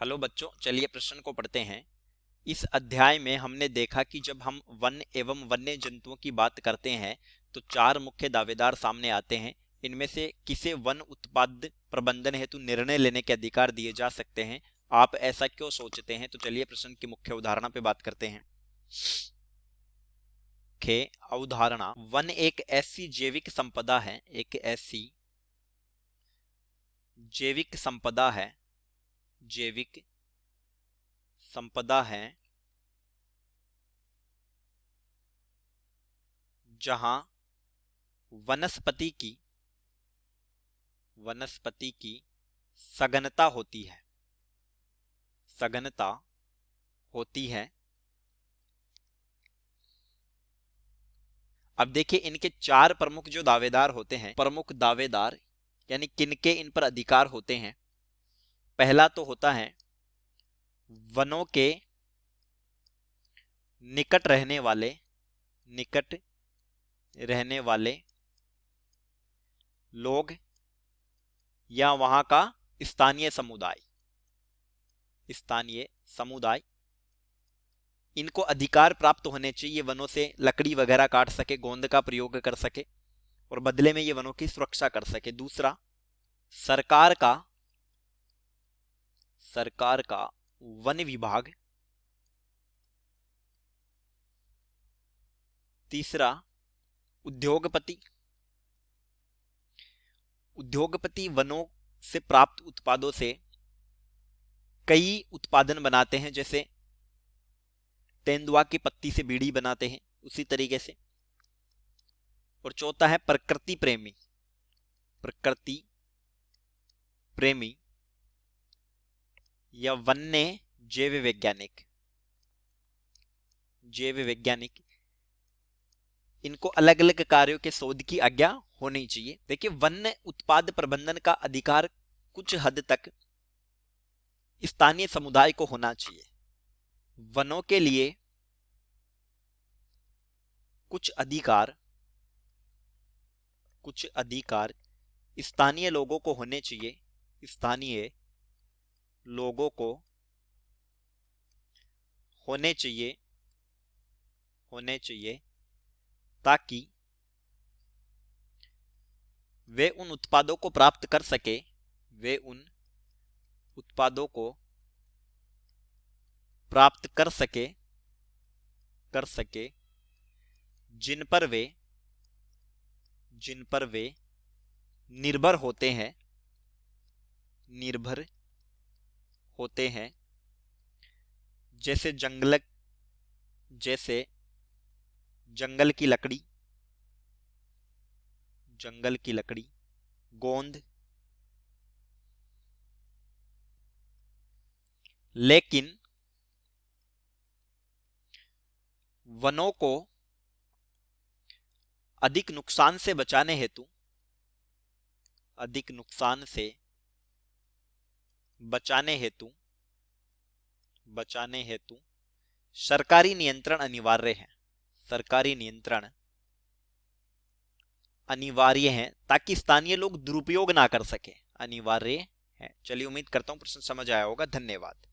Hello बच्चों, चलिए प्रश्न को पढ़ते हैं। इस अध्याय में हमने देखा कि जब हम वन एवं वन्य जंतुओं की बात करते हैं तो चार मुख्य दावेदार सामने आते हैं। इनमें से किसे वन उत्पाद प्रबंधन हेतु निर्णय लेने के अधिकार दिए जा सकते हैं? आप ऐसा क्यों सोचते हैं? तो चलिए प्रश्न की मुख्य अवधारणा पे बात करते हैं। मुख्य अवधारणा, वन एक ऐसी जैविक संपदा है, एक ऐसी जैविक संपदा है, जैविक संपदा है जहां वनस्पति की सघनता होती है, सघनता होती है। अब देखिए, इनके चार प्रमुख जो दावेदार होते हैं, प्रमुख दावेदार यानी किनके इन पर अधिकार होते हैं। पहला तो होता है वनों के निकट रहने वाले, निकट रहने वाले लोग या वहां का स्थानीय समुदाय, स्थानीय समुदाय। इनको अधिकार प्राप्त होने चाहिए, वनों से लकड़ी वगैरह काट सके, गोंद का प्रयोग कर सके और बदले में ये वनों की सुरक्षा कर सके। दूसरा, सरकार का वन विभाग। तीसरा, उद्योगपति उद्योगपति वनों से प्राप्त उत्पादों से कई उत्पादन बनाते हैं, जैसे तेंदुआ की पत्ती से बीड़ी बनाते हैं, उसी तरीके से। और चौथा है प्रकृति प्रेमी, प्रकृति प्रेमी या वन्य जैव वैज्ञानिक, जैव वैज्ञानिक। इनको अलग अलग कार्यों के शोध की आज्ञा होनी चाहिए। देखिए, वन्य उत्पाद प्रबंधन का अधिकार कुछ हद तक स्थानीय समुदाय को होना चाहिए। वनों के लिए कुछ अधिकार स्थानीय लोगों को होने चाहिए, स्थानीय लोगों को होने चाहिए ताकि वे उन उत्पादों को प्राप्त कर सके, वे उन उत्पादों को प्राप्त कर सके जिन पर वे निर्भर होते हैं, जैसे जंगल की लकड़ी, गोंद। लेकिन वनों को अधिक नुकसान से बचाने हेतु सरकारी नियंत्रण अनिवार्य है, सरकारी नियंत्रण अनिवार्य है ताकि स्थानीय लोग दुरुपयोग ना कर सके, अनिवार्य है। चलिए, उम्मीद करता हूं प्रश्न समझ आया होगा। धन्यवाद।